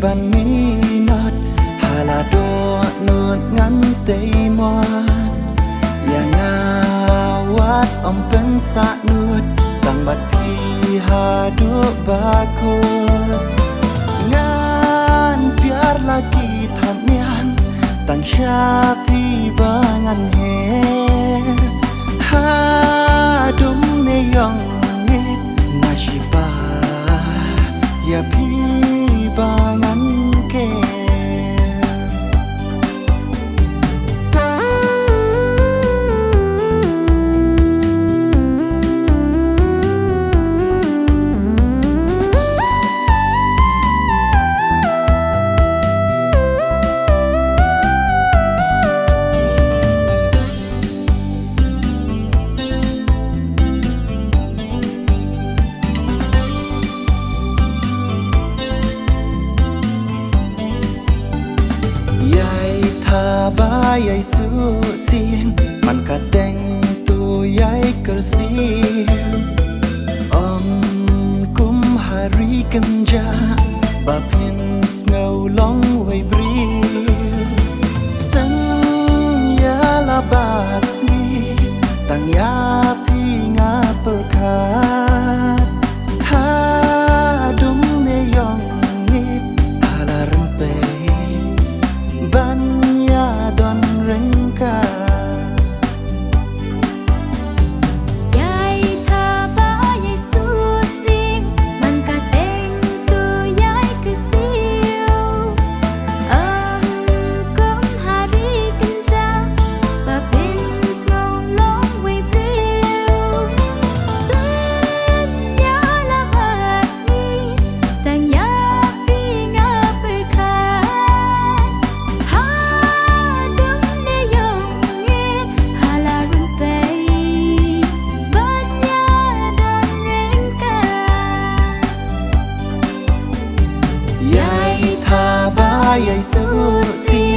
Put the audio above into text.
บันมีนัดหาลาโดนวดงั้นเตยมอดอย่างงาวัดอมเป็นสะนวดตั้งบัดพีหาดูบาโคงานเปียร์ลากีทันยังตั้งชาพีบางันเฮหาดุมในยองเงนาชิบาอย่าพีบางันเกบายใหญ่สู้เสียงมันก็แต่งตัวใหญ่กระเสียงกุมหารีกันจ้าบาเพียนเงาลองไว้เปรียวสัญญาลาบาดสีตั้งยาพี่งาเปิดขาดหาดุมในยองเงีบอาลารันเปบันดอนเริงกาใหญ่ทาบ้าใหญ่สู้สิงมันก็เต็งตัวใหญ่คือเสียวกุมหารีกันจ้าบาเพ็ญสมองลงไว้เปรียวสัญญาละบาดมีแต่ยาพี่งาเปิดขาใหญ่สู้เสี